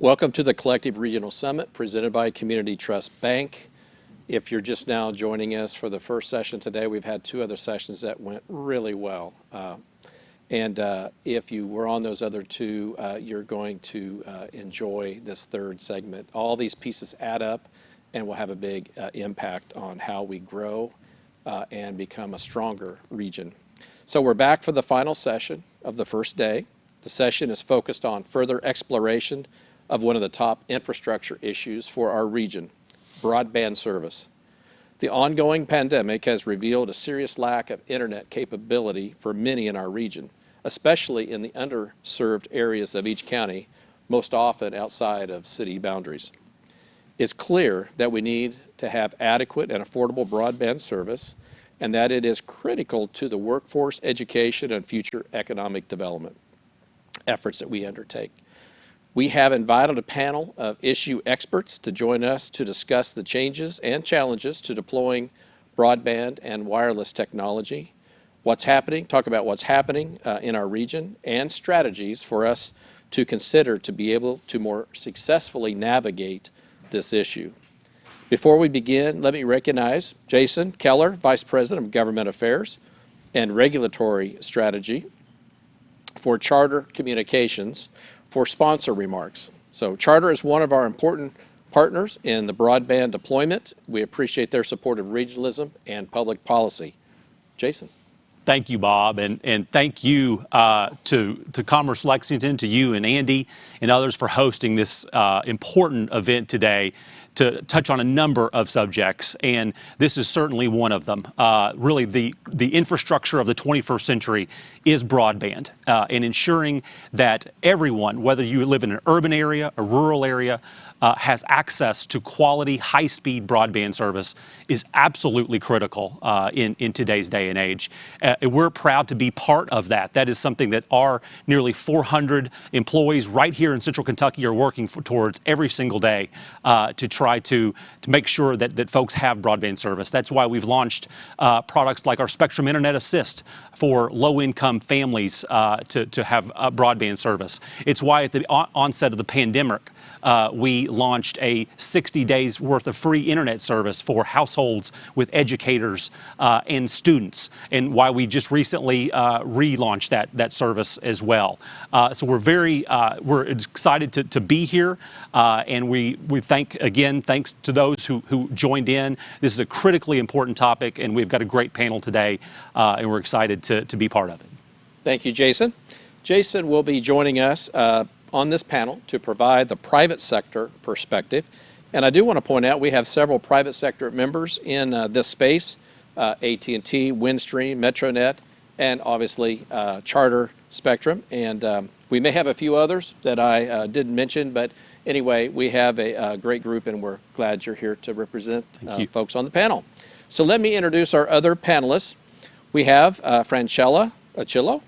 Welcome to the Collective Regional Summit presented by Community Trust Bank. If you're just now joining us for the first session today, we've had two other sessions that went really well. If you were on those other two, you're going to enjoy this third segment. All these pieces add up and will have a big impact on how we grow and become a stronger region. So we're back for the final session of the first day. The session is focused on further exploration of one of the top infrastructure issues for our region, broadband service. The ongoing pandemic has revealed a serious lack of internet capability for many in our region, especially in the underserved areas of each county, most often outside of city boundaries. It's clear that we need to have adequate and affordable broadband service, and that it is critical to the workforce, education, and future economic development efforts that we undertake. We have invited a panel of issue experts to join us to discuss the changes and challenges to deploying broadband and wireless technology, talk about what's happening in our region, and strategies for us to consider to be able to more successfully navigate this issue. Before we begin, let me recognize Jason Keller, Vice President of Government Affairs and Regulatory Strategy for Charter Communications, for sponsor remarks. So Charter is one of our important partners in the broadband deployment. We appreciate their support of regionalism and public policy. Jason. Thank you, Bob, and thank you to Commerce Lexington, to you and Andy and others for hosting this important event today to touch on a number of subjects, and this is certainly one of them. Really, the infrastructure of the 21st century is broadband, and ensuring that everyone, whether you live in an urban area, a rural area, has access to quality, high-speed broadband service is absolutely critical in today's day and age. We're proud to be part of that. That is something that our nearly 400 employees right here in Central Kentucky are working towards every single day to try to make sure that folks have broadband service. That's why we've launched products like our Spectrum Internet Assist for low-income families to have broadband service. It's why at the onset of the pandemic, we launched a 60 days worth of free internet service for households with educators and students, and why we just recently relaunched that service as well. So we're excited to be here, and we thanks to those who joined in. This is a critically important topic, and we've got a great panel today, and we're excited to be part of it. Thank you, Jason. Jason will be joining us on this panel to provide the private sector perspective. And I do want to point out we have several private sector members in this space, AT&T, Windstream, Metronet, and obviously Charter Spectrum. And we may have a few others that I didn't mention, but anyway, we have a great group, and we're glad you're here to represent folks on the panel. So let me introduce our other panelists. We have Francella Ochillo.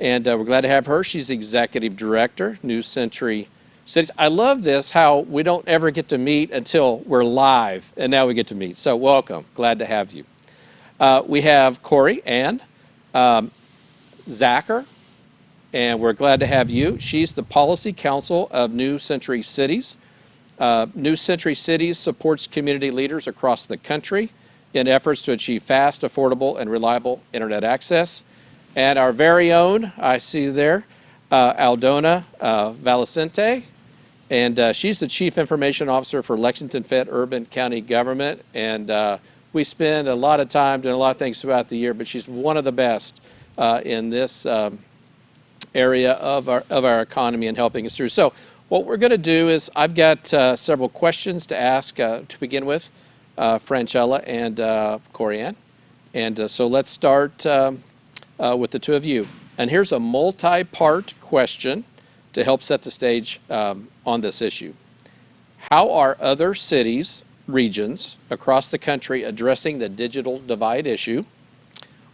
And we're glad to have her. She's Executive Director, New Century Cities. I love this, how we don't ever get to meet until we're live, and now we get to meet. So welcome. Glad to have you. We have Corian Zacher, and we're glad to have you. She's the Policy Counsel of New Century Cities. New Century Cities supports community leaders across the country in efforts to achieve fast, affordable, and reliable internet access. And our very own, I see there, Aldona Valicenti, and she's the Chief Information Officer for Lexington-Fayette Urban County Government. And we spend a lot of time doing a lot of things throughout the year, but she's one of the best in this area of our economy and helping us through. So what we're going to do is I've got several questions to ask to begin with, Francella and Corian. And so let's start with the two of you. And here's a multi-part question to help set the stage on this issue. How are other cities, regions across the country addressing the digital divide issue?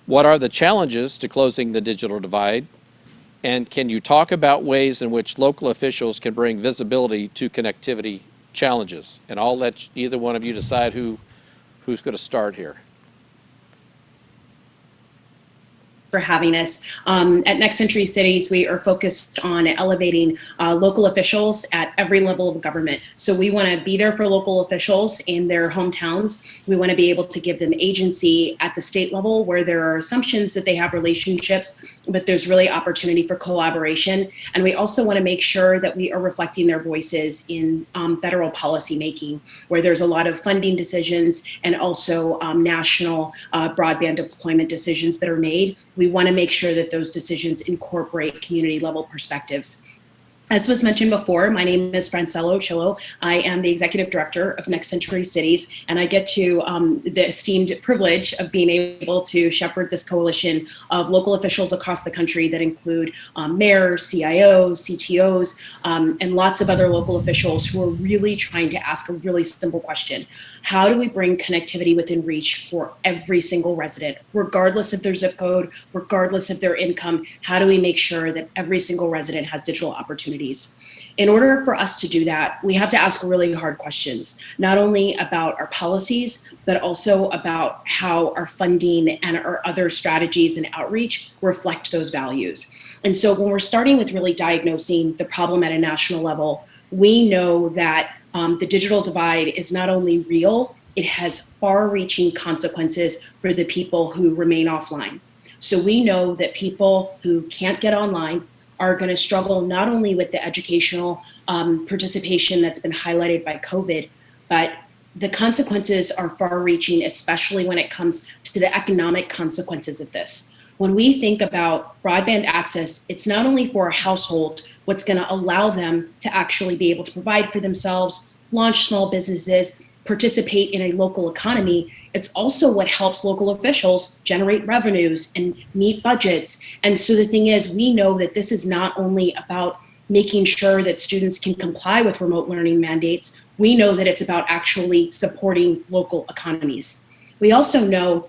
What are the challenges to closing the digital divide? And can you talk about ways in which local officials can bring visibility to connectivity challenges? And I'll let either one of you decide who's going to start here. for having us. At Next Century Cities, we are focused on elevating local officials at every level of government. So we want to be there for local officials in their hometowns. We want to be able to give them agency at the state level where there are assumptions that they have relationships, but there's really opportunity for collaboration. And we also want to make sure that we are reflecting their voices in federal policy making, where there's a lot of funding decisions and also national broadband deployment decisions that are made. We want to make sure that those decisions incorporate community level perspectives. As was mentioned before, my name is Francella Ochillo. I am the Executive Director of Next Century Cities, and I get to the esteemed privilege of being able to shepherd this coalition of local officials across the country that include mayors, CIOs, CTOs, and lots of other local officials who are really trying to ask a really simple question. How do we bring connectivity within reach for every single resident, regardless of their zip code, regardless of their income? How do we make sure that every single resident has digital opportunities? In order for us to do that, we have to ask really hard questions, not only about our policies, but also about how our funding and our other strategies and outreach reflect those values. And so when we're starting with really diagnosing the problem at a national level, we know that the digital divide is not only real, it has far-reaching consequences for the people who remain offline. So we know that people who can't get online are going to struggle not only with the educational participation that's been highlighted by COVID, but the consequences are far-reaching, especially when it comes to the economic consequences of this. When we think about broadband access, it's not only for a household what's going to allow them to actually be able to provide for themselves, launch small businesses, participate in a local economy. It's also what helps local officials generate revenues and meet budgets. And so the thing is, we know that this is not only about making sure that students can comply with remote learning mandates. We know that it's about actually supporting local economies. We also know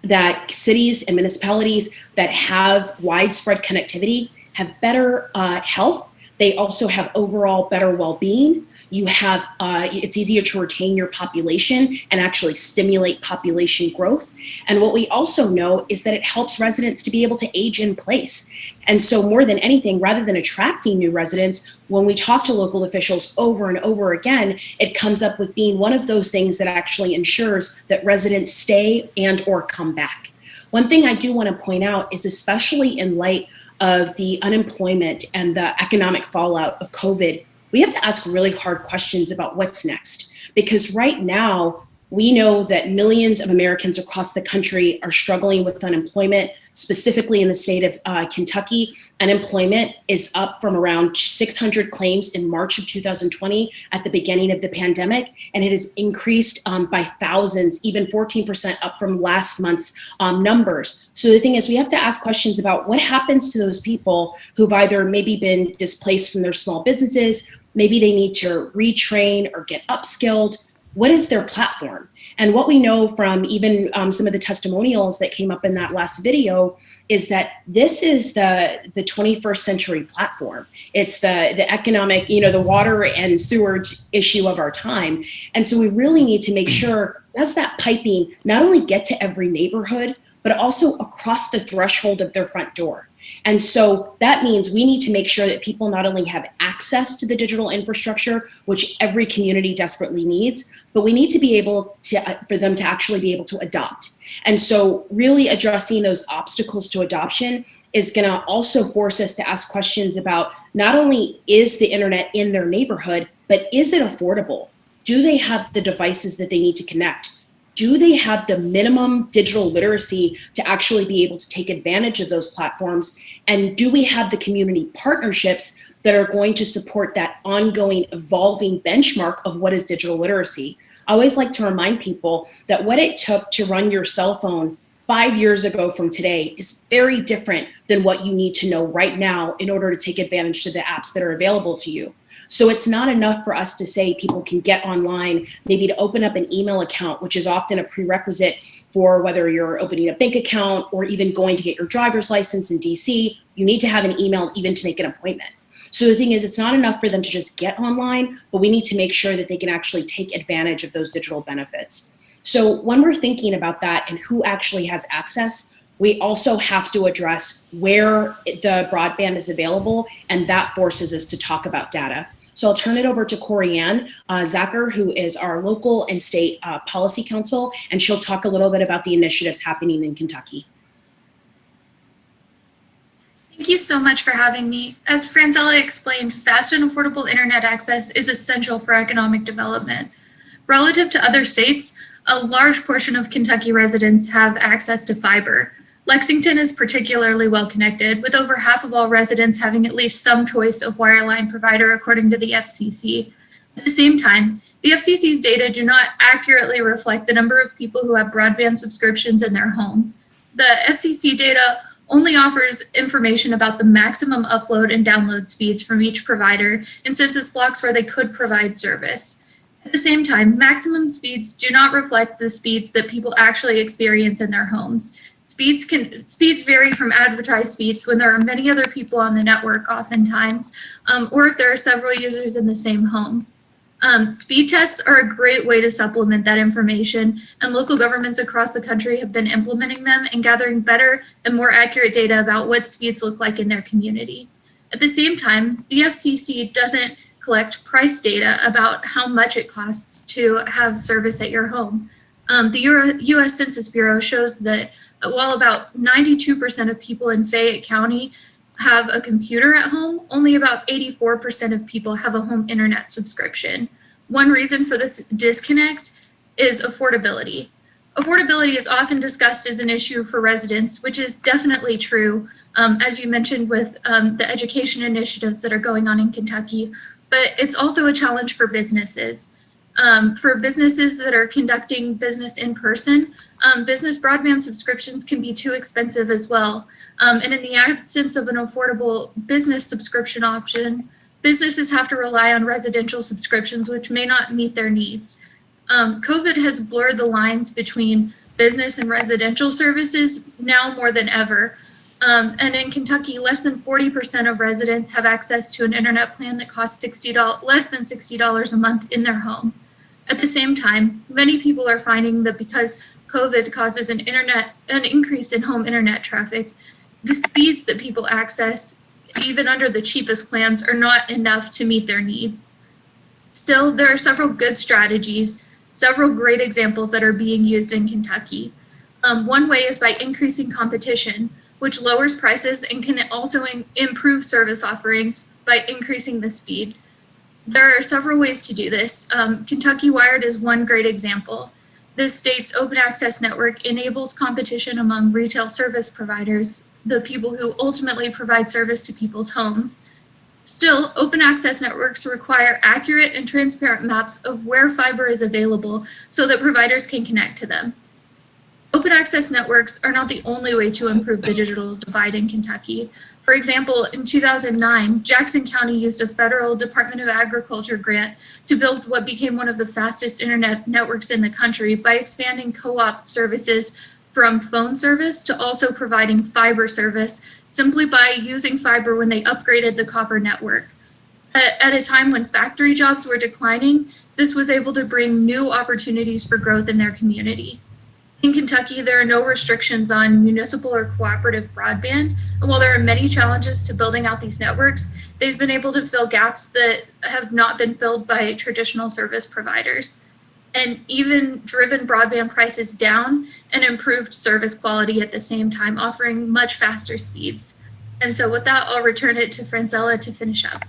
that cities and municipalities that have widespread connectivity have better health. They also have overall better well-being. You have, it's easier to retain your population and actually stimulate population growth. And what we also know is that it helps residents to be able to age in place. And so more than anything, rather than attracting new residents, when we talk to local officials over and over again, it comes up with being one of those things that actually ensures that residents stay and or come back. One thing I do want to point out is, especially in light of the unemployment and the economic fallout of COVID, we have to ask really hard questions about what's next. Because right now, we know that millions of Americans across the country are struggling with unemployment. Specifically in the state of Kentucky, unemployment is up from around 600 claims in March of 2020 at the beginning of the pandemic, and it has increased by thousands, even 14% up from last month's numbers. So the thing is, we have to ask questions about what happens to those people who've either maybe been displaced from their small businesses, maybe they need to retrain or get upskilled. What is their platform? And what we know from even some of the testimonials that came up in that last video is that this is the 21st century platform. It's the economic, the water and sewage issue of our time. And so we really need to make sure, does that piping not only get to every neighborhood, but also across the threshold of their front door? And so that means we need to make sure that people not only have access to the digital infrastructure, which every community desperately needs, but we need to be able to, for them to actually be able to adopt. And so really addressing those obstacles to adoption is going to also force us to ask questions about not only is the internet in their neighborhood, but is it affordable? Do they have the devices that they need to connect? Do they have the minimum digital literacy to actually be able to take advantage of those platforms? And do we have the community partnerships that are going to support that ongoing evolving benchmark of what is digital literacy? I always like to remind people that what it took to run your cell phone 5 years ago from today is very different than what you need to know right now in order to take advantage of the apps that are available to you. So it's not enough for us to say people can get online, maybe to open up an email account, which is often a prerequisite for whether you're opening a bank account or even going to get your driver's license in DC. You need to have an email even to make an appointment. So the thing is, it's not enough for them to just get online, but we need to make sure that they can actually take advantage of those digital benefits. So when we're thinking about that and who actually has access, We also have to address where the broadband is available, and that forces us to talk about data. So I'll turn it over to Corian Zacher, who is our local and state policy counsel, and she'll talk a little bit about the initiatives happening in Kentucky. Thank you so much for having me. As Francella explained, fast and affordable internet access is essential for economic development. Relative to other states, a large portion of Kentucky residents have access to fiber. Lexington is particularly well connected, with over half of all residents having at least some choice of wireline provider, according to the FCC. At the same time, the FCC's data do not accurately reflect the number of people who have broadband subscriptions in their home. The FCC data only offers information about the maximum upload and download speeds from each provider in census blocks where they could provide service. At the same time, maximum speeds do not reflect the speeds that people actually experience in their homes. Speeds vary from advertised speeds when there are many other people on the network oftentimes, or if there are several users in the same home. Speed tests are a great way to supplement that information, and local governments across the country have been implementing them and gathering better and more accurate data about what speeds look like in their community. At the same time, the FCC doesn't collect price data about how much it costs to have service at your home. The U.S. Census Bureau shows that while about 92% of people in Fayette County have a computer at home, only about 84% of people have a home internet subscription. One reason for this disconnect is affordability. Affordability is often discussed as an issue for residents, which is definitely true, as you mentioned with the education initiatives that are going on in Kentucky, but it's also a challenge for businesses. For businesses that are conducting business in person, business broadband subscriptions can be too expensive as well. And in the absence of an affordable business subscription option, businesses have to rely on residential subscriptions, which may not meet their needs. COVID has blurred the lines between business and residential services now more than ever. And in Kentucky, less than 40% of residents have access to an internet plan that costs less than $60 a month in their home. At the same time, many people are finding that because COVID causes an increase in home internet traffic, the speeds that people access, even under the cheapest plans, are not enough to meet their needs. Still, there are several good strategies, several great examples that are being used in Kentucky. One way is by increasing competition, which lowers prices and can also improve service offerings by increasing the speed. There are several ways to do this. Kentucky Wired is one great example. The state's open access network enables competition among retail service providers, the people who ultimately provide service to people's homes. Still, open access networks require accurate and transparent maps of where fiber is available so that providers can connect to them. Open access networks are not the only way to improve the digital divide in Kentucky. For example, in 2009, Jackson County used a federal Department of Agriculture grant to build what became one of the fastest internet networks in the country by expanding co-op services from phone service to also providing fiber service simply by using fiber when they upgraded the copper network. At a time when factory jobs were declining, this was able to bring new opportunities for growth in their community. In Kentucky, there are no restrictions on municipal or cooperative broadband, and while there are many challenges to building out these networks, they've been able to fill gaps that have not been filled by traditional service providers, and even driven broadband prices down and improved service quality at the same time, offering much faster speeds. And so with that, I'll return it to Francella to finish up.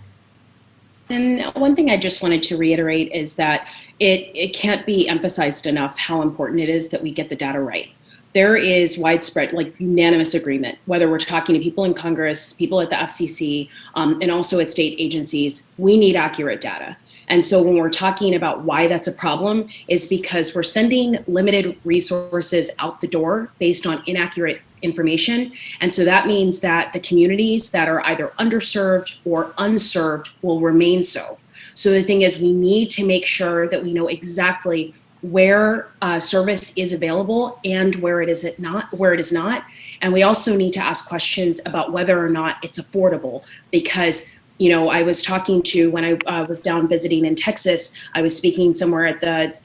And one thing I just wanted to reiterate is that it can't be emphasized enough how important it is that we get the data right. There is widespread, unanimous agreement, whether we're talking to people in Congress, people at the FCC, and also at state agencies, we need accurate data. And so when we're talking about why that's a problem, is because we're sending limited resources out the door based on inaccurate information. And so that means that the communities that are either underserved or unserved will remain so. So the thing is, we need to make sure that we know exactly where service is available and where it is not. And we also need to ask questions about whether or not it's affordable, because I was talking to, when I was down visiting in Texas, I was speaking somewhere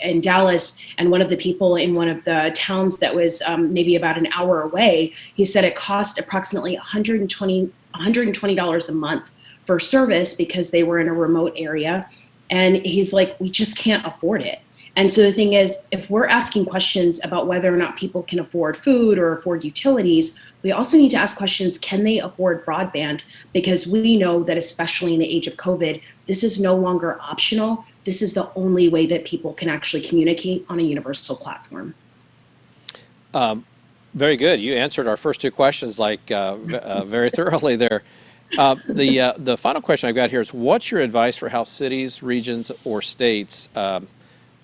in Dallas, and one of the people in one of the towns that was maybe about an hour away, he said it cost approximately $120 a month for service because they were in a remote area. And he's like, we just can't afford it. And so the thing is, if we're asking questions about whether or not people can afford food or afford utilities, we also need to ask questions, can they afford broadband? Because we know that especially in the age of COVID, this is no longer optional. This is the only way that people can actually communicate on a universal platform. Very good. You answered our first two questions very thoroughly there. The final question I've got here is, what's your advice for how cities, regions, or states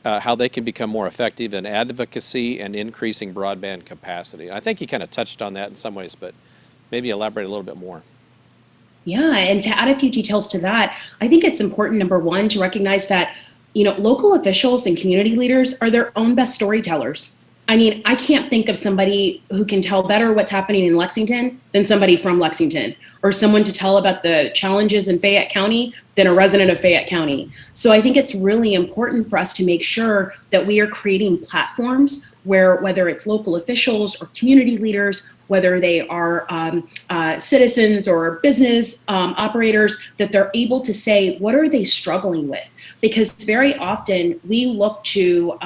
how they can become more effective in advocacy and increasing broadband capacity? I think you kind of touched on that in some ways, but maybe elaborate a little bit more. Yeah, and to add a few details to that, I think it's important, number one, to recognize that, local officials and community leaders are their own best storytellers. I mean, I can't think of somebody who can tell better what's happening in Lexington than somebody from Lexington, or someone to tell about the challenges in Fayette County than a resident of Fayette County. So I think it's really important for us to make sure that we are creating platforms where, whether it's local officials or community leaders, whether they are citizens or business operators, that they're able to say, what are they struggling with? Because very often we look to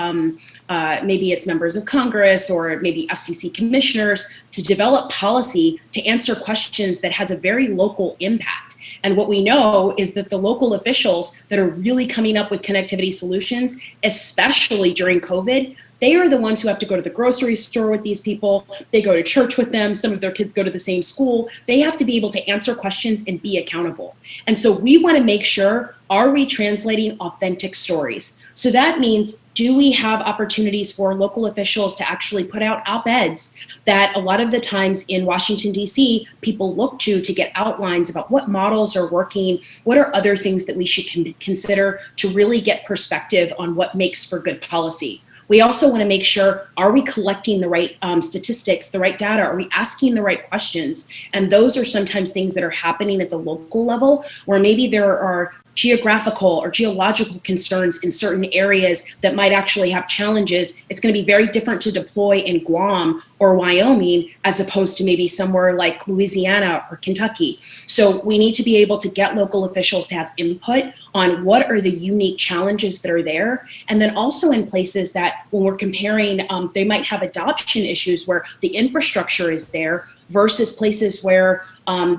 maybe it's members of Congress or maybe FCC commissioners to develop policy to answer questions that has a very local impact. And what we know is that the local officials that are really coming up with connectivity solutions, especially during COVID, they are the ones who have to go to the grocery store with these people. They go to church with them. Some of their kids go to the same school. They have to be able to answer questions and be accountable. And so we want to make sure, are we translating authentic stories? So that means, do we have opportunities for local officials to actually put out op-eds that a lot of the times in Washington, D.C., people look to get outlines about what models are working, what are other things that we should consider to really get perspective on what makes for good policy. We also want to make sure, are we collecting the right statistics, the right data? Are we asking the right questions? And those are sometimes things that are happening at the local level, where maybe there are geographical or geological concerns in certain areas that might actually have challenges. It's going to be very different to deploy in Guam or Wyoming as opposed to maybe somewhere like Louisiana or Kentucky. So we need to be able to get local officials to have input on what are the unique challenges that are there. And then also in places that when we're comparing, they might have adoption issues where the infrastructure is there versus places where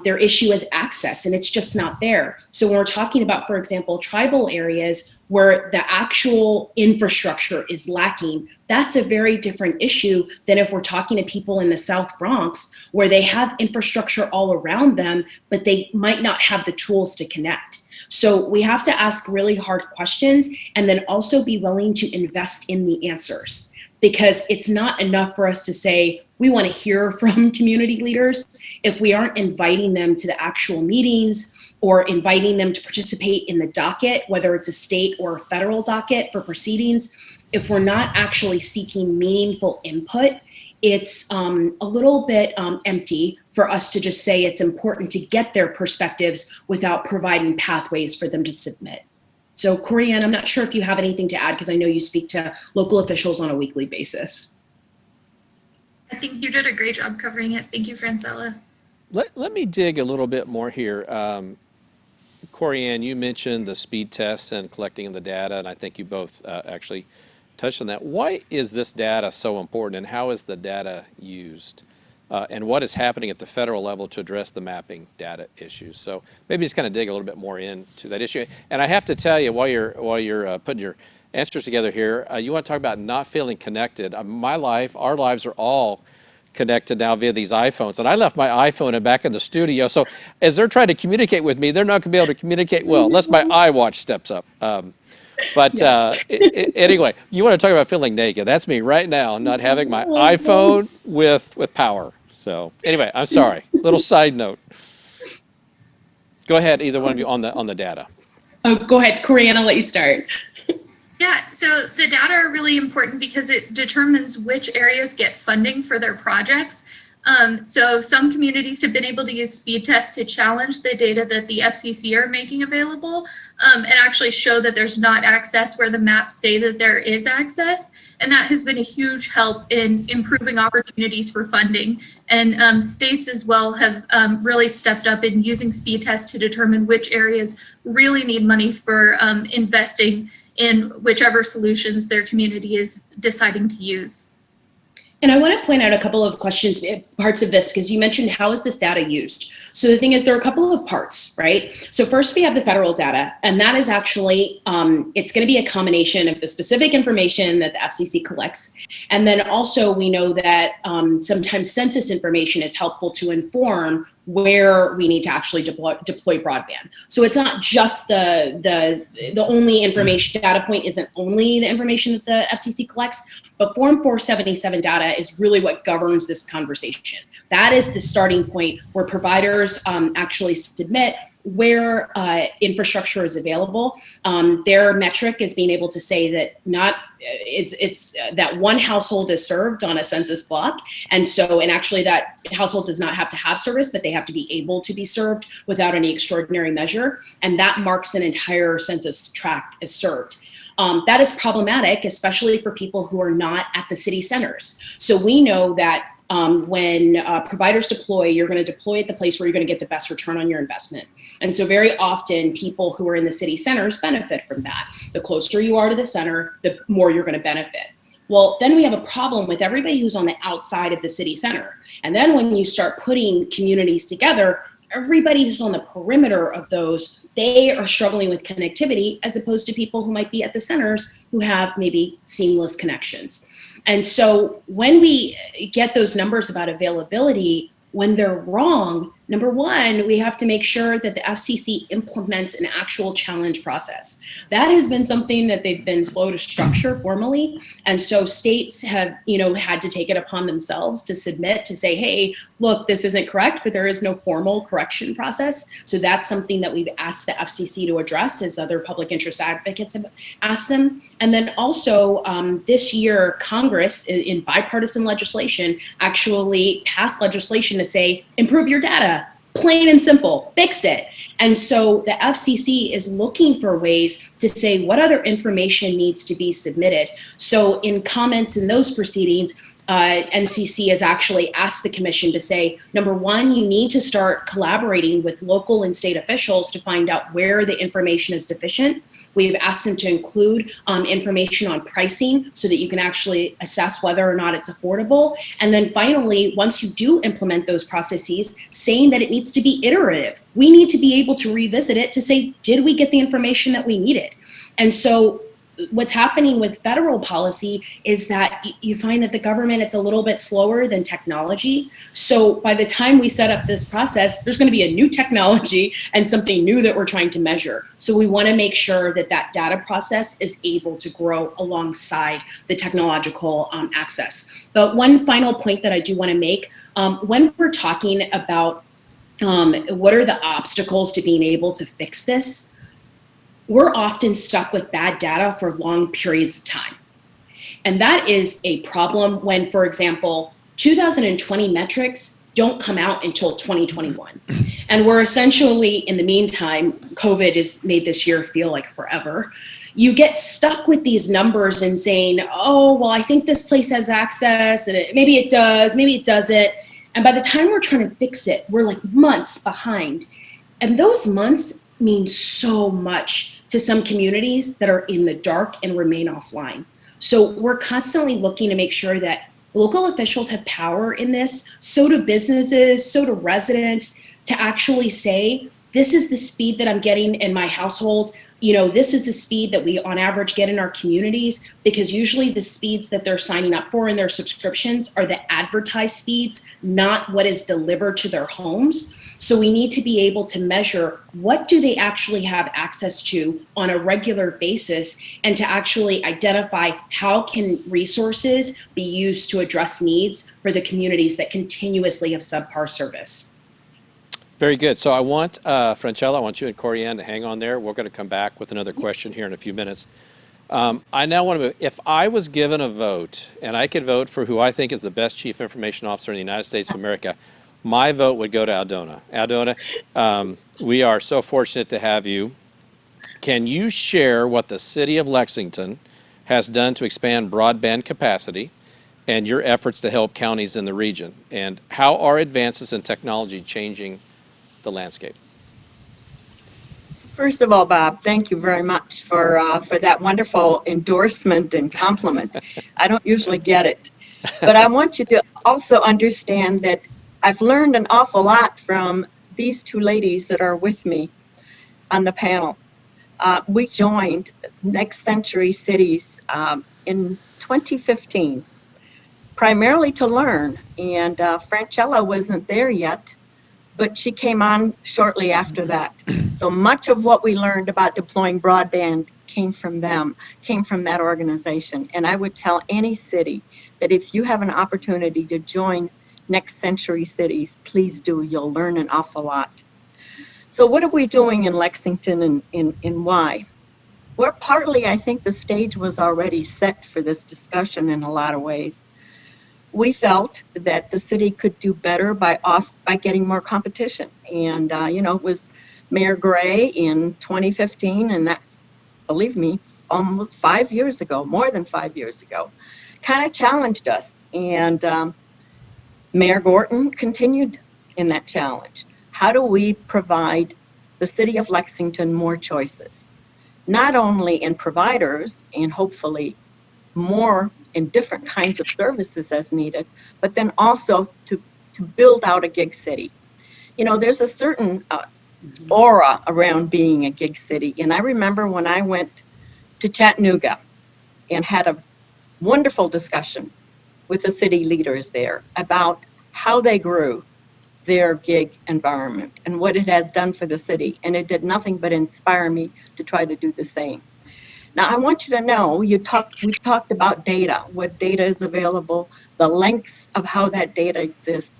their issue is access and it's just not there. So when we're talking about, for example, tribal areas where the actual infrastructure is lacking, that's a very different issue than if we're talking to people in the South Bronx where they have infrastructure all around them, but they might not have the tools to connect. So we have to ask really hard questions and then also be willing to invest in the answers, because it's not enough for us to say, we want to hear from community leaders if we aren't inviting them to the actual meetings or inviting them to participate in the docket, whether it's a state or a federal docket for proceedings. If we're not actually seeking meaningful input, it's a little bit empty for us to just say it's important to get their perspectives without providing pathways for them to submit. So Corian, I'm not sure if you have anything to add, because I know you speak to local officials on a weekly basis. I think you did a great job covering it. Thank you, Francella. Let me dig a little bit more here. Corian, you mentioned the speed tests and collecting the data, and I think you both actually touched on that. Why is this data so important, and how is the data used? And what is happening at the federal level to address the mapping data issues? So maybe just kind of dig a little bit more into that issue. And I have to tell you, while you're putting your answers together here, you want to talk about not feeling connected. My life, our lives are all connected now via these iPhones. And I left my iPhone back in the studio. So as they're trying to communicate with me, they're not going to be able to communicate well unless my iWatch steps up. Anyway, you want to talk about feeling naked. That's me right now, not having my iPhone with power. So anyway, I'm sorry. Little side note. Go ahead, either one of you on the data. Oh, go ahead, Corian, I'll let you start. Yeah, so the data are really important because it determines which areas get funding for their projects. So some communities have been able to use speed tests to challenge the data that the FCC are making available, and actually show that there's not access where the maps say that there is access. And that has been a huge help in improving opportunities for funding. And states as well have really stepped up in using speed tests to determine which areas really need money for investing in whichever solutions their community is deciding to use. And I want to point out a couple of parts of this, because you mentioned how is this data used? So the thing is, there are a couple of parts, right? So first we have the federal data, and that is actually, it's going to be a combination of the specific information that the FCC collects. And then also we know that sometimes census information is helpful to inform where we need to actually deploy broadband. So it's not just the only information, data point isn't only the information that the FCC collects, but Form 477 data is really what governs this conversation. That is the starting point where providers actually submit where infrastructure is available. Their metric is being able to say that that one household is served on a census block. And actually that household does not have to have service, but they have to be able to be served without any extraordinary measure. And that marks an entire census tract as served. That is problematic, especially for people who are not at the city centers. So we know that when providers deploy, you're going to deploy at the place where you're going to get the best return on your investment. And so very often people who are in the city centers benefit from that. The closer you are to the center, the more you're going to benefit. Well, then we have a problem with everybody who's on the outside of the city center. And then when you start putting communities together, everybody who's on the perimeter of those, they are struggling with connectivity, as opposed to people who might be at the centers who have maybe seamless connections. And so when we get those numbers about availability, when they're wrong, number one, we have to make sure that the FCC implements an actual challenge process. That has been something that they've been slow to structure formally. And so states have, had to take it upon themselves to submit, to say, hey, look, this isn't correct, but there is no formal correction process. So that's something that we've asked the FCC to address, as other public interest advocates have asked them. And then also this year, Congress in bipartisan legislation actually passed legislation to say, improve your data. Plain and simple, fix it. And so the FCC is looking for ways to say what other information needs to be submitted. So in comments in those proceedings, NCC has actually asked the commission to say, number one, you need to start collaborating with local and state officials to find out where the information is deficient. We've asked them to include information on pricing so that you can actually assess whether or not it's affordable. And then finally, once you do implement those processes, saying that it needs to be iterative. We need to be able to revisit it to say, did we get the information that we needed? And so what's happening with federal policy is that you find that the government, it's a little bit slower than technology. So by the time we set up this process, there's going to be a new technology and something new that we're trying to measure. So we want to make sure that that data process is able to grow alongside the technological access. But one final point that I do want to make, when we're talking about what are the obstacles to being able to fix this, we're often stuck with bad data for long periods of time. And that is a problem when, for example, 2020 metrics don't come out until 2021. And we're essentially, in the meantime, COVID has made this year feel like forever. You get stuck with these numbers and saying, oh, well, I think this place has access, and maybe it does, maybe it doesn't. And by the time we're trying to fix it, we're like months behind. And those months mean so much to some communities that are in the dark and remain offline. So we're constantly looking to make sure that local officials have power in this, so do businesses, so do residents, to actually say, this is the speed that I'm getting in my household. This is the speed that we on average get in our communities, because usually the speeds that they're signing up for in their subscriptions are the advertised speeds, not what is delivered to their homes. So we need to be able to measure what do they actually have access to on a regular basis, and to actually identify how can resources be used to address needs for the communities that continuously have subpar service. Very good. So I want, Francella, I want you and Corian to hang on there. We're going to come back with another question here in a few minutes. I now want to move. If I was given a vote and I could vote for who I think is the best chief information officer in the United States of America, my vote would go to Aldona. Aldona, we are so fortunate to have you. Can you share what the city of Lexington has done to expand broadband capacity and your efforts to help counties in the region? And how are advances in technology changing the landscape? First of all, Bob, thank you very much for that wonderful endorsement and compliment. I don't usually get it, but I want you to also understand that I've learned an awful lot from these two ladies that are with me on the panel. We joined Next Century Cities in 2015, primarily to learn, and Francella wasn't there yet, but she came on shortly after that. So much of what we learned about deploying broadband came from them, came from that organization. And I would tell any city that if you have an opportunity to join Next Century Cities, please do. You'll learn an awful lot. So what are we doing in Lexington and why? Well, partly I think the stage was already set for this discussion in a lot of ways. We felt that the city could do better by getting more competition. And, it was Mayor Gray in 2015, and that's, believe me, almost 5 years ago, more than 5 years ago, kind of challenged us. And Mayor Gorton continued in that challenge. How do we provide the city of Lexington more choices? Not only in providers and hopefully more in different kinds of services as needed, but then also to build out a gig city. There's a certain aura around being a gig city. And I remember when I went to Chattanooga and had a wonderful discussion with the city leaders there about how they grew their gig environment and what it has done for the city. And it did nothing but inspire me to try to do the same. Now, I want you to know, we talked about data, what data is available, the length of how that data exists,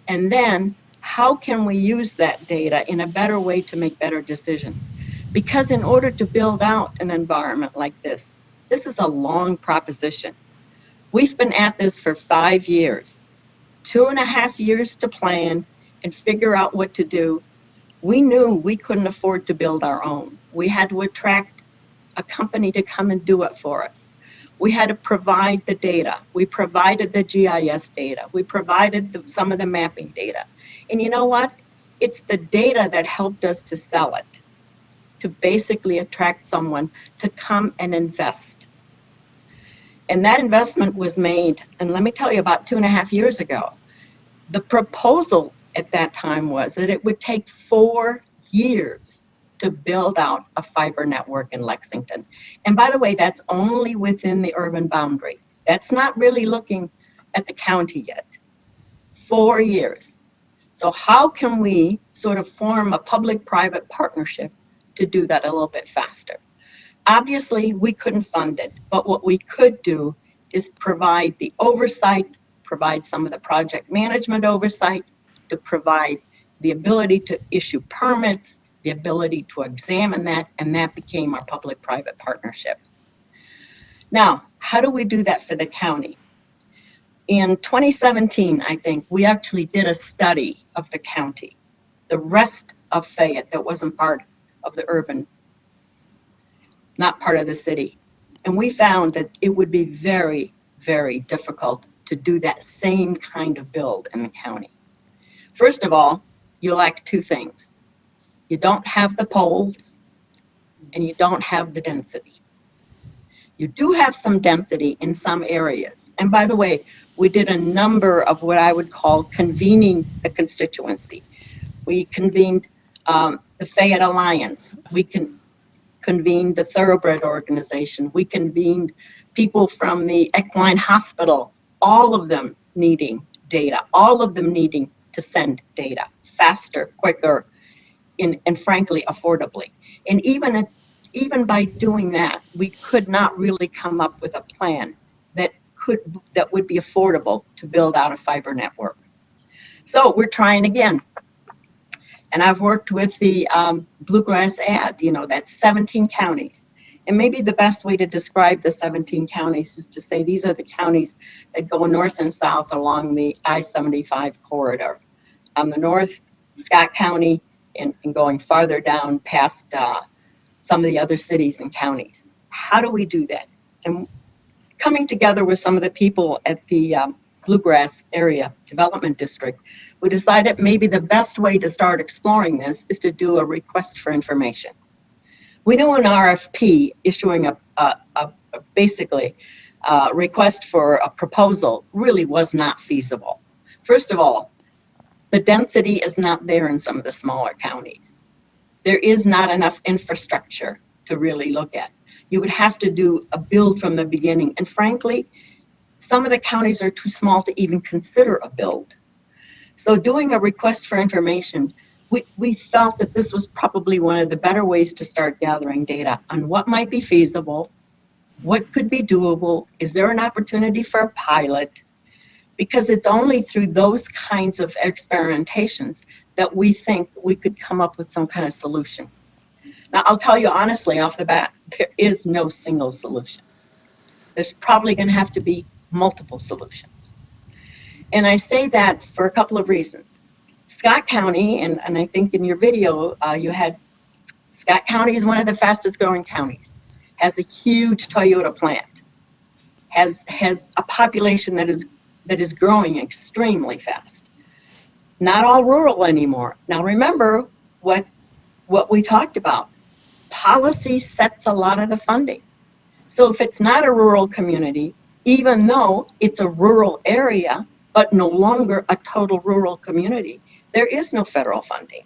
and then how can we use that data in a better way to make better decisions? Because in order to build out an environment like this is a long proposition. We've been at this for 5 years, 2.5 years to plan and figure out what to do. We knew we couldn't afford to build our own. We had to attract a company to come and do it for us. We had to provide the data. We provided the GIS data. We provided some of the mapping data. And you know what? It's the data that helped us to sell it, to basically attract someone to come and invest. And that investment was made, and let me tell you, about 2.5 years ago. The proposal at that time was that it would take 4 years to build out a fiber network in Lexington. And by the way, that's only within the urban boundary. That's not really looking at the county yet. 4 years. So how can we sort of form a public-private partnership to do that a little bit faster? Obviously, we couldn't fund it, but what we could do is provide the oversight, provide some of the project management oversight, to provide the ability to issue permits, the ability to examine that, and that became our public-private partnership. Now, how do we do that for the county? In 2017, I think, we actually did a study of the county, the rest of Fayette that wasn't part of the urban, not part of the city. And we found that it would be very, very difficult to do that same kind of build in the county. First of all, you lack two things. You don't have the poles, and you don't have the density. You do have some density in some areas. And by the way, we did a number of what I would call convening the constituency. We convened the Fayette Alliance. We convened the Thoroughbred organization. We convened people from the Equine Hospital, all of them needing data, all of them needing to send data faster, quicker, and frankly, affordably. And even by doing that, we could not really come up with a plan that would be affordable to build out a fiber network. So we're trying again. And I've worked with the Bluegrass ad, that's 17 counties. And maybe the best way to describe the 17 counties is to say these are the counties that go north and south along the I-75 corridor. On the north, Scott County, and going farther down past some of the other cities and counties. How do we do that? And coming together with some of the people at the Bluegrass Area Development District, we decided maybe the best way to start exploring this is to do a request for information. We know an RFP issuing basically a request for a proposal really was not feasible. First of all, the density is not there in some of the smaller counties. There is not enough infrastructure to really look at. You would have to do a build from the beginning. And frankly, some of the counties are too small to even consider a build. So doing a request for information, we felt that this was probably one of the better ways to start gathering data on what might be feasible, what could be doable, is there an opportunity for a pilot? Because it's only through those kinds of experimentations that we think we could come up with some kind of solution. Now, I'll tell you honestly off the bat, there is no single solution. There's probably going to have to be multiple solutions. And I say that for a couple of reasons. Scott County, and I think in your video, you had Scott County is one of the fastest growing counties, has a huge Toyota plant, has a population that is growing extremely fast. Not all rural anymore. Now remember what we talked about. Policy sets a lot of the funding. So if it's not a rural community, even though it's a rural area, but no longer a total rural community, there is no federal funding.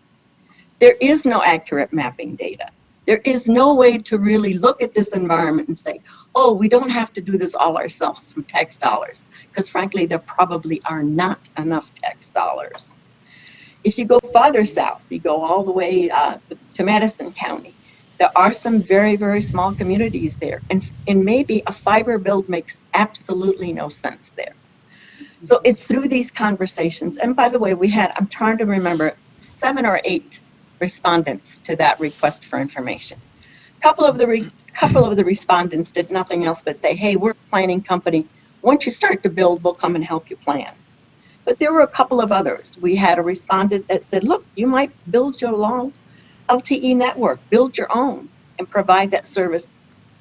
There is no accurate mapping data. There is no way to really look at this environment and say, oh, we don't have to do this all ourselves through tax dollars, because frankly, there probably are not enough tax dollars. If you go farther south, you go all the way to Madison County, there are some very, very small communities there, and maybe a fiber build makes absolutely no sense there. So it's through these conversations, and by the way, I'm trying to remember, 7 or 8 respondents to that request for information. A couple of the respondents did nothing else but say, hey, we're a planning company. Once you start to build, we'll come and help you plan. But there were a couple of others. We had a respondent that said, look, you might build your long LTE network, build your own, and provide that service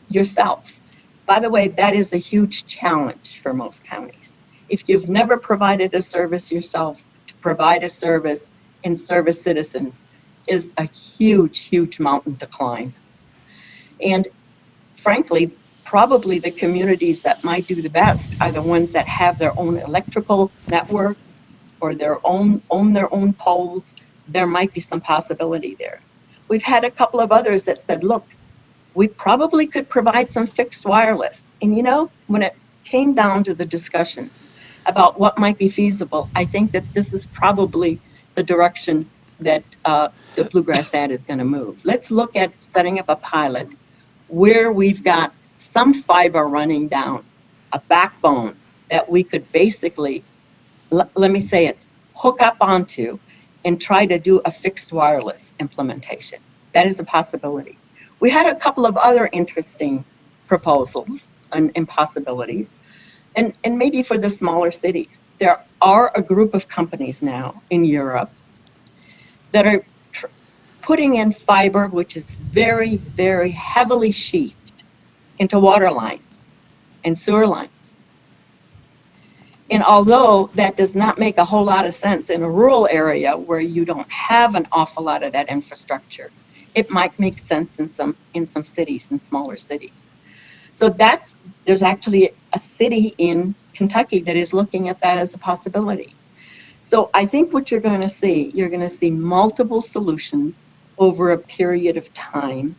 yourself. By the way, that is a huge challenge for most counties. If you've never provided a service yourself, to provide a service and service citizens is a huge, huge mountain to climb. And frankly, probably the communities that might do the best are the ones that have their own electrical network or own their own poles. There might be some possibility there. We've had a couple of others that said, look, we probably could provide some fixed wireless. And you know, when it came down to the discussions about what might be feasible, I think that this is probably the direction that the Bluegrass ad is going to move. Let's look at setting up a pilot where we've got some fiber running down, a backbone that we could basically, let me say it, hook up onto and try to do a fixed wireless implementation. That is a possibility. We had a couple of other interesting proposals and possibilities, and maybe for the smaller cities. There are a group of companies now in Europe that are putting in fiber, which is very, very heavily sheathed into water lines and sewer lines. And although that does not make a whole lot of sense in a rural area where you don't have an awful lot of that infrastructure, it might make sense in some cities, in smaller cities. So there's actually a city in Kentucky that is looking at that as a possibility. So I think what you're going to see multiple solutions over a period of time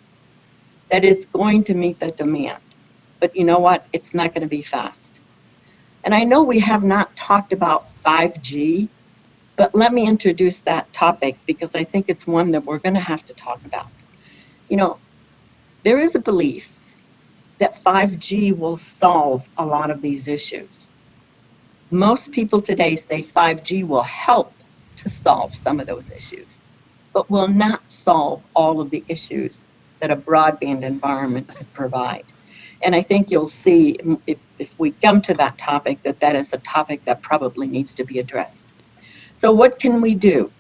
that is going to meet the demand. But you know what? It's not going to be fast. And I know we have not talked about 5G, but let me introduce that topic because I think it's one that we're going to have to talk about. You know, there is a belief that 5G will solve a lot of these issues. Most people today say 5G will help to solve some of those issues, but will not solve all of the issues that a broadband environment could provide. And I think you'll see if we come to that topic, that is a topic that probably needs to be addressed. So what can we do?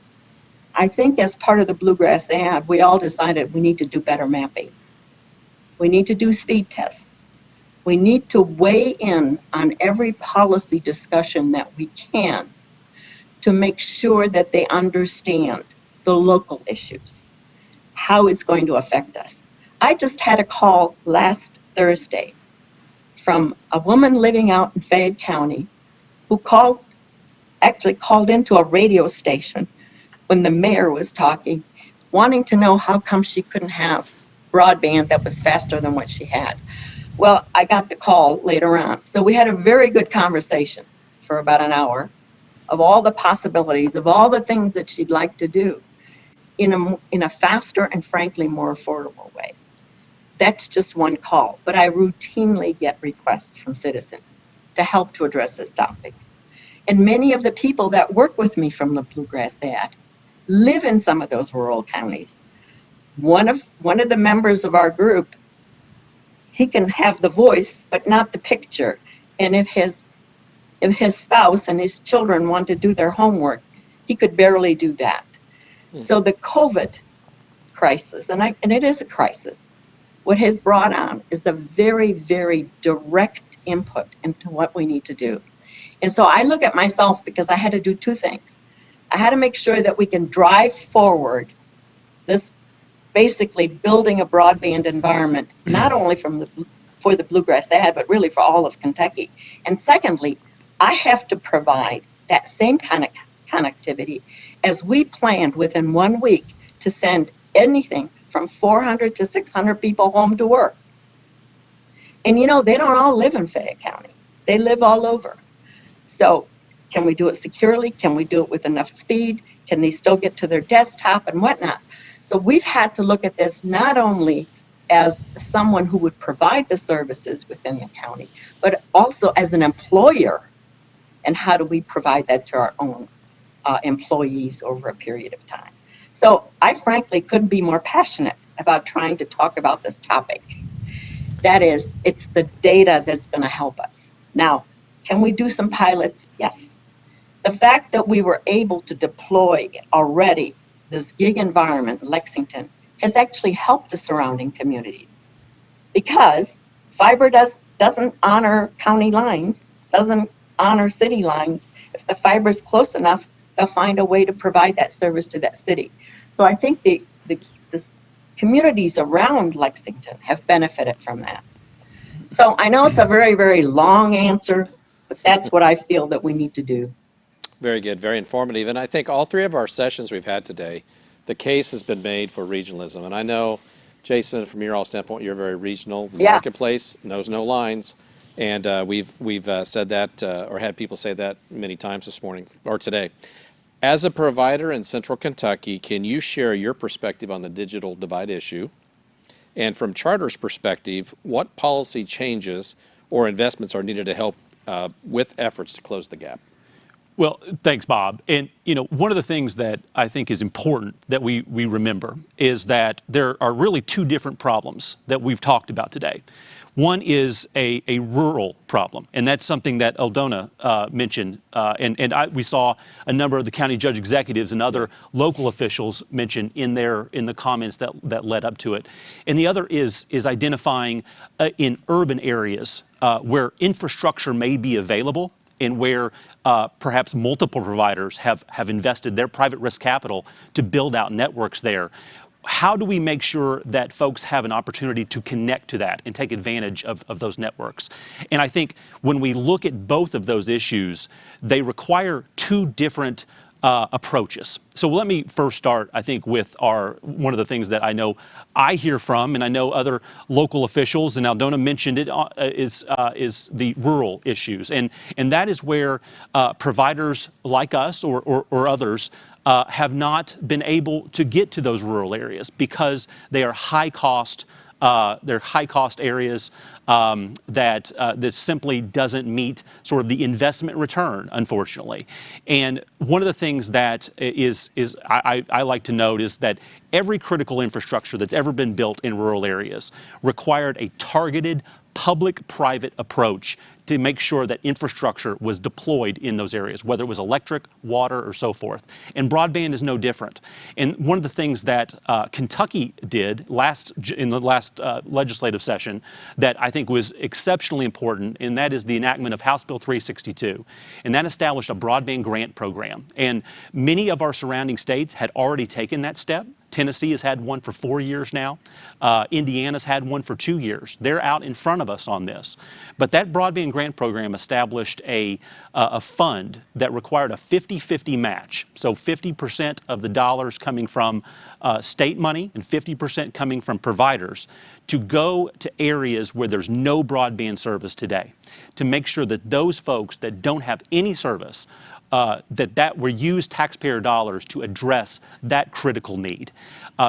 I think as part of the Bluegrass ad, we all decided we need to do better mapping. We need to do speed tests. We need to weigh in on every policy discussion that we can to make sure that they understand the local issues, how it's going to affect us. I just had a call last Thursday from a woman living out in Fayette County who actually called into a radio station when the mayor was talking, wanting to know how come she couldn't have broadband that was faster than what she had. Well, I got the call later on. So we had a very good conversation for about an hour of all the possibilities, of all the things that she'd like to do in a faster and frankly more affordable way. That's just one call, but I routinely get requests from citizens to help to address this topic. And many of the people that work with me from the Bluegrass ad live in some of those rural counties. One of the members of our group, he can have the voice, but not the picture. And if his spouse and his children want to do their homework, he could barely do that. So the COVID crisis, and it is a crisis, what has brought on is a very, very direct input into what we need to do. And so I look at myself because I had to do two things. I had to make sure that we can drive forward this basically building a broadband environment, not only for the Bluegrass ad, but really for all of Kentucky. And secondly, I have to provide that same kind of connectivity as we planned within 1 week to send anything from 400 to 600 people home to work. And they don't all live in Fayette County. They live all over. So can we do it securely? Can we do it with enough speed? Can they still get to their desktop and whatnot? So we've had to look at this not only as someone who would provide the services within the county, but also as an employer. And how do we provide that to our own employees over a period of time? So I frankly couldn't be more passionate about trying to talk about this topic. That is, it's the data that's going to help us. Now, can we do some pilots? Yes. The fact that we were able to deploy already this gig environment in Lexington has actually helped the surrounding communities, because fiber doesn't honor county lines, doesn't honor city lines. If the fiber is close enough, they'll find a way to provide that service to that city. So I think the communities around Lexington have benefited from that. So I know it's a very, very long answer, but that's what I feel that we need to do. Very good, very informative. And I think all three of our sessions we've had today, the case has been made for regionalism. And I know, Jason, from your all standpoint, you're very regional. The marketplace knows no lines. And we've said that or had people say that many times this morning or today. As a provider in Central Kentucky, can you share your perspective on the digital divide issue? And from Charter's perspective, what policy changes or investments are needed to help with efforts to close the gap? Well, thanks, Bob. And, one of the things that I think is important that we remember is that there are really two different problems that we've talked about today. One is a rural problem, and that's something that Aldona mentioned, and we saw a number of the county judge executives and other local officials mention in the comments that led up to it. And the other is identifying in urban areas where infrastructure may be available and where perhaps multiple providers have invested their private risk capital to build out networks there. How do we make sure that folks have an opportunity to connect to that and take advantage of those networks? And I think when we look at both of those issues, they require two different approaches. So let me first start, I think, with one of the things that I know I hear from, and I know other local officials, and Aldona mentioned it, is the rural issues. And that is where providers like us or others have not been able to get to those rural areas because they are high cost. They're high cost areas that simply doesn't meet sort of the investment return, unfortunately. And one of the things that I like to note is that every critical infrastructure that's ever been built in rural areas required a targeted public-private approach to make sure that infrastructure was deployed in those areas, whether it was electric, water, or so forth. And broadband is no different. And one of the things that Kentucky did in the last legislative session that I think was exceptionally important, and that is the enactment of House Bill 362. And that established a broadband grant program. And many of our surrounding states had already taken that step. Tennessee has had one for 4 years now. Indiana's had one for 2 years. They're out in front of us on this. But that broadband grant program established a fund that required a 50-50 match. So 50% of the dollars coming from state money and 50% coming from providers to go to areas where there's no broadband service today, to make sure that those folks that don't have any service that will use taxpayer dollars to address that critical need.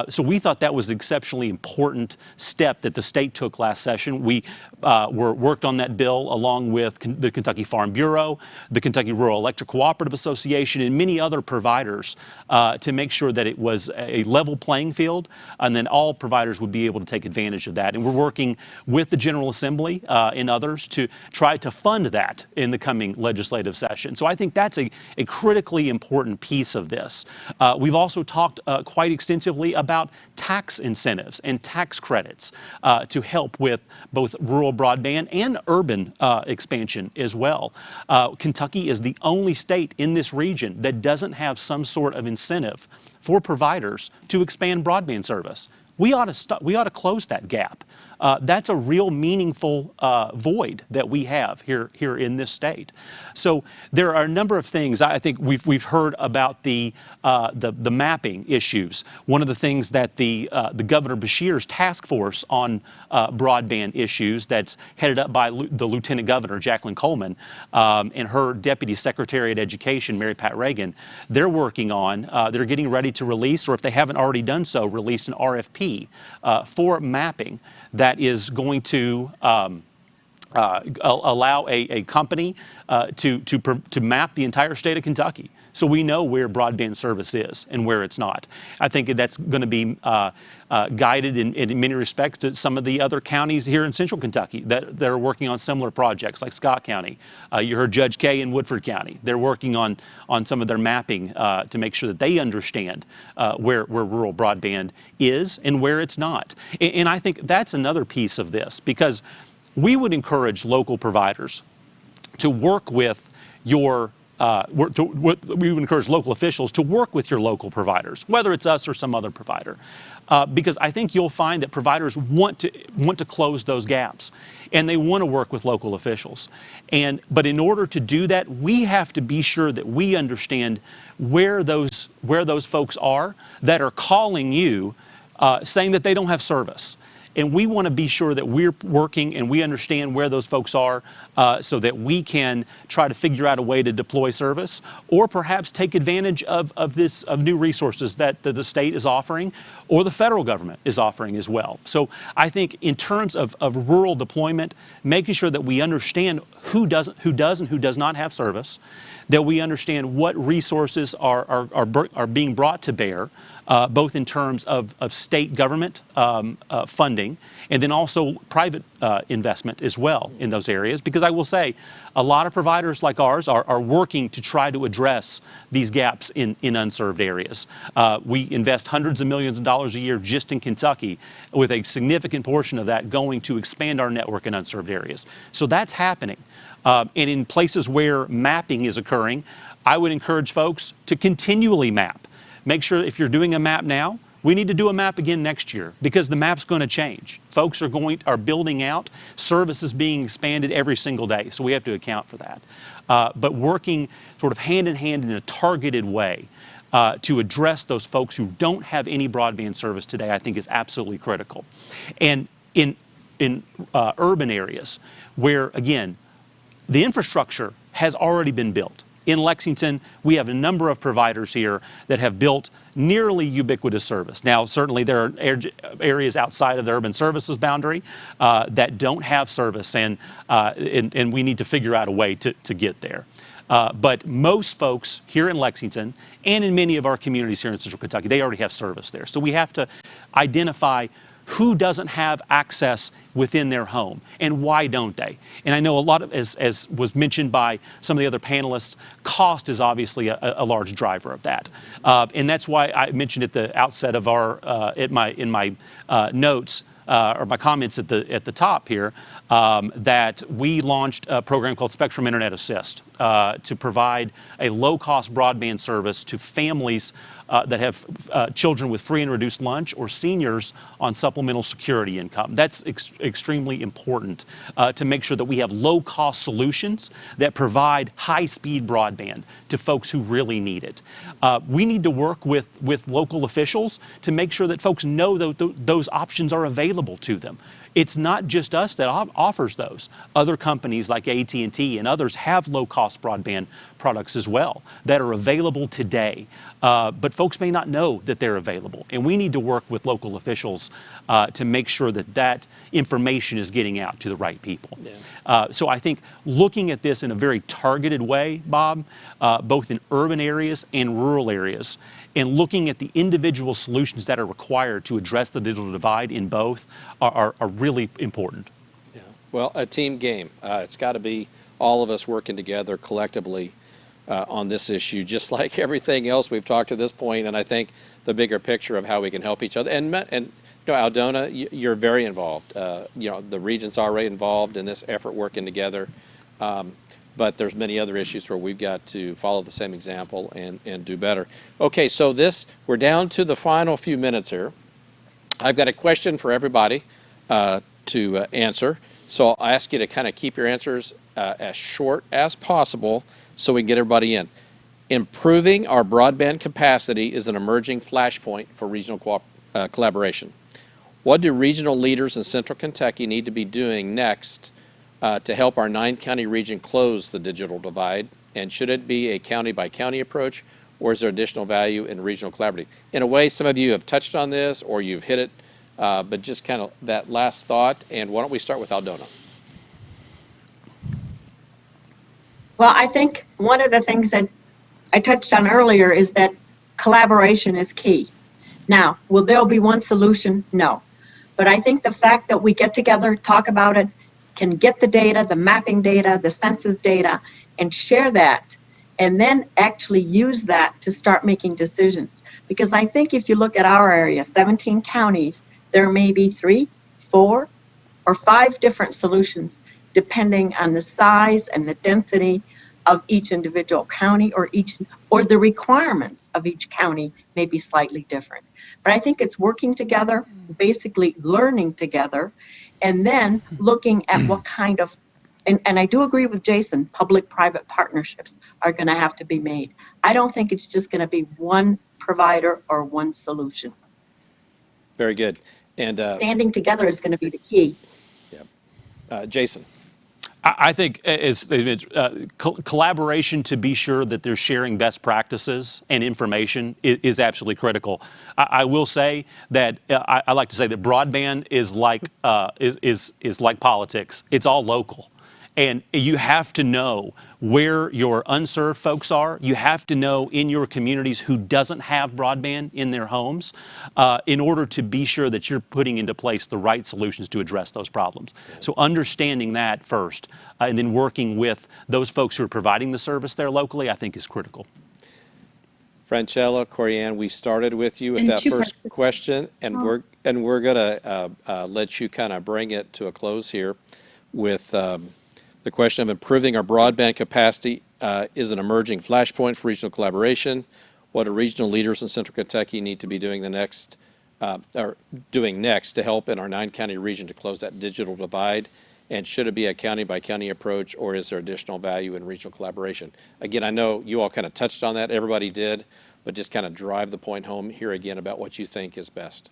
So we thought that was an exceptionally important step that the state took last session. We worked on that bill along with the Kentucky Farm Bureau, the Kentucky Rural Electric Cooperative Association, and many other providers to make sure that it was a level playing field, and then all providers would be able to take advantage of that. And we're working with the General Assembly and others to try to fund that in the coming legislative session. So I think that's a critically important piece of this. We've also talked quite extensively about tax incentives and tax credits to help with both rural broadband and urban expansion as well. Kentucky is the only state in this region that doesn't have some sort of incentive for providers to expand broadband service. We ought to close that gap. That's a real meaningful void that we have here in this state. So there are a number of things. I think we've heard about the mapping issues. One of the things that the Governor Beshear's task force on broadband issues, that's headed up by the Lieutenant Governor Jacqueline Coleman and her Deputy Secretary at Education Mary Pat Reagan, they're working on. They're getting ready to release, or if they haven't already done so, release an RFP for mapping that is going to allow a company to map the entire state of Kentucky, so we know where broadband service is and where it's not. I think that's going to be guided in many respects to some of the other counties here in central Kentucky that are working on similar projects, like Scott County. You heard Judge Kay in Woodford County. They're working on some of their mapping to make sure that they understand where rural broadband is and where it's not. And I think that's another piece of this, because we would encourage local providers to work with your we would encourage local officials to work with your local providers, whether it's us or some other provider, because I think you'll find that providers want to close those gaps, and they want to work with local officials. But in order to do that, we have to be sure that we understand where those folks are that are calling you, saying that they don't have service. And we want to be sure that we're working and we understand where those folks are so that we can try to figure out a way to deploy service, or perhaps take advantage of new resources that the state is offering or the federal government is offering as well. So I think in terms of rural deployment, making sure that we understand who does and who does not have service, that we understand what resources are being brought to bear, both in terms of state government funding, and then also private investment as well in those areas. Because I will say, a lot of providers like ours are working to try to address these gaps in unserved areas. We invest hundreds of millions of dollars a year just in Kentucky, with a significant portion of that going to expand our network in unserved areas. So that's happening. And in places where mapping is occurring, I would encourage folks to continually map. Make sure if you're doing a map now, we need to do a map again next year, because the map's going to change. Folks are building out, services being expanded every single day, so we have to account for that. But working sort of hand in hand in a targeted way to address those folks who don't have any broadband service today, I think is absolutely critical. And in urban areas where, again, the infrastructure has already been built. In Lexington, we have a number of providers here that have built nearly ubiquitous service. Now, certainly there are areas outside of the urban services boundary that don't have service, and we need to figure out a way to get there. But most folks here in Lexington and in many of our communities here in Central Kentucky, they already have service there. So we have to identify who doesn't have access within their home and why don't they? And I know a lot of, as was mentioned by some of the other panelists, cost is obviously a large driver of that. And that's why I mentioned at the outset of our, in my notes, or my comments at the top here, that we launched a program called Spectrum Internet Assist to provide a low-cost broadband service to families that have children with free and reduced lunch or seniors on supplemental security income. That's extremely important to make sure that we have low-cost solutions that provide high-speed broadband to folks who really need it. We need to work with local officials to make sure that folks know that those options are available to them. It's not just us that offers those. Other companies like AT&T and others have low-cost broadband products as well that are available today. But folks may not know that they're available. And we need to work with local officials to make sure that that information is getting out to the right people. Yeah. So I think looking at this in a very targeted way, Bob, both in urban areas and rural areas, and looking at the individual solutions that are required to address the digital divide in both are really important. Yeah. Well, a team game. It's got to be all of us working together collectively on this issue, just like everything else we've talked to this point. And I think the bigger picture of how we can help each other. And you know, Aldona, you're very involved. You know, the region's already involved in this effort, working together. But there's many other issues where we've got to follow the same example and do better. Okay, so we're down to the final few minutes here. I've got a question for everybody to answer. So I'll ask you to kind of keep your answers as short as possible so we can get everybody in. Improving our broadband capacity is an emerging flashpoint for regional collaboration. What do regional leaders in Central Kentucky need to be doing next to help our 9-county region close the digital divide? And should it be a county-by-county approach, or is there additional value in regional collaborative? In a way, some of you have touched on this or you've hit it, but just kind of that last thought. And why don't we start with Aldona? Well, I think one of the things that I touched on earlier is that collaboration is key. Now, will there be one solution? No. But I think the fact that we get together, talk about it, can get the data, the mapping data, the census data, and share that, and then actually use that to start making decisions. Because I think if you look at our area, 17 counties, there may be 3, 4, or 5 different solutions depending on the size and the density of each individual county, or the requirements of each county may be slightly different. But I think it's working together, basically learning together, and then looking at what kind of, and I do agree with Jason, public-private partnerships are going to have to be made. I don't think it's just going to be one provider or one solution. Very good. And standing together is going to be the key. Yeah. Jason. I think collaboration to be sure that they're sharing best practices and information is absolutely critical. I will say that I like to say that broadband is like is like politics. It's all local. And you have to know where your unserved folks are. You have to know in your communities who doesn't have broadband in their homes in order to be sure that you're putting into place the right solutions to address those problems. So understanding that first and then working with those folks who are providing the service there locally, I think is critical. Francella, Corian, we started with you with that first question, and we're going to let you kind of bring it to a close here with the question of improving our broadband capacity is an emerging flashpoint for regional collaboration. What do regional leaders in Central Kentucky need to be doing next to help in our 9-county region to close that digital divide? And should it be a county-by-county approach, or is there additional value in regional collaboration? Again, I know you all kind of touched on that, everybody did, but just kind of drive the point home here again about what you think is best.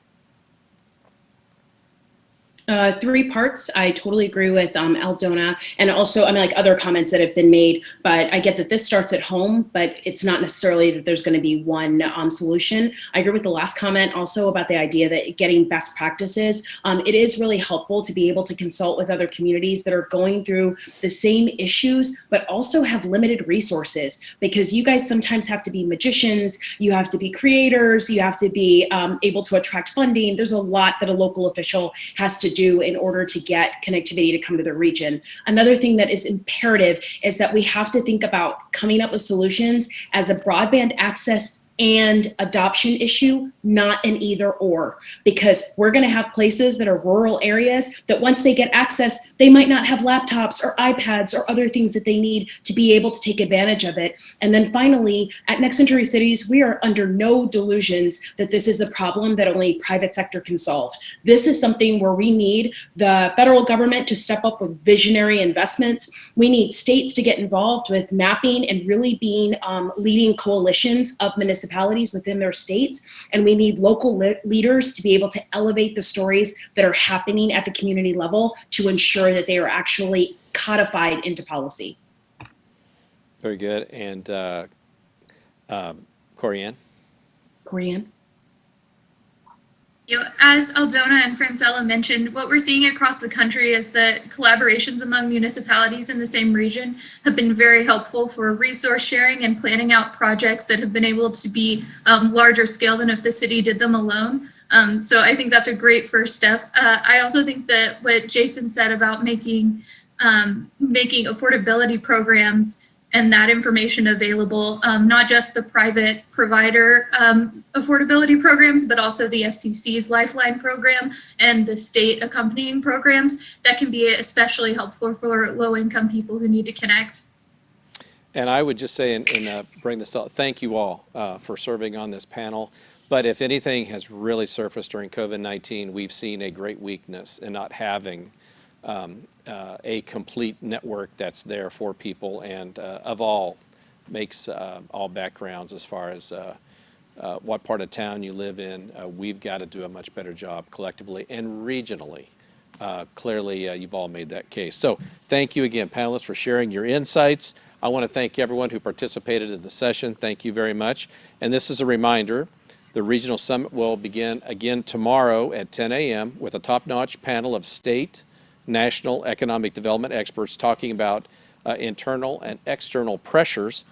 Three parts. I totally agree with Aldona, and also, I mean, like other comments that have been made, but I get that this starts at home, but it's not necessarily that there's going to be one solution. I agree with the last comment also about the idea that getting best practices, it is really helpful to be able to consult with other communities that are going through the same issues, but also have limited resources, because you guys sometimes have to be magicians, you have to be creators, you have to be able to attract funding. There's a lot that a local official has to do in order to get connectivity to come to the region. Another thing that is imperative is that we have to think about coming up with solutions as a broadband access and adoption issue, not an either or, because we're going to have places that are rural areas that once they get access, they might not have laptops or iPads or other things that they need to be able to take advantage of it. And then finally, at Next Century Cities, we are under no delusions that this is a problem that only private sector can solve. This is something where we need the federal government to step up with visionary investments. We need states to get involved with mapping and really being leading coalitions of municipalities within their states. And we need local leaders to be able to elevate the stories that are happening at the community level to ensure that they are actually codified into policy. Very good. And Corian? Corian? As Aldona and Francella mentioned, what we're seeing across the country is that collaborations among municipalities in the same region have been very helpful for resource sharing and planning out projects that have been able to be larger scale than if the city did them alone. So I think that's a great first step. I also think that what Jason said about making affordability programs and that information available, not just the private provider affordability programs, but also the FCC's Lifeline program and the state accompanying programs, that can be especially helpful for low-income people who need to connect. And I would just say, and bring this up, thank you all for serving on this panel. But if anything has really surfaced during COVID-19, we've seen a great weakness in not having a complete network that's there for people and of all makes all backgrounds as far as what part of town you live in. We've got to do a much better job collectively and regionally. Clearly, you've all made that case. So thank you again, panelists, for sharing your insights. I want to thank everyone who participated in the session. Thank you very much. And this is a reminder, the Regional Summit will begin again tomorrow at 10 a.m. with a top-notch panel of state, national economic development experts talking about internal and external pressures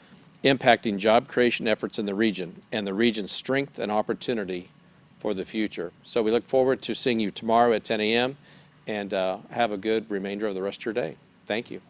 impacting job creation efforts in the region and the region's strength and opportunity for the future. So we look forward to seeing you tomorrow at 10 a.m. and have a good remainder of the rest of your day. Thank you.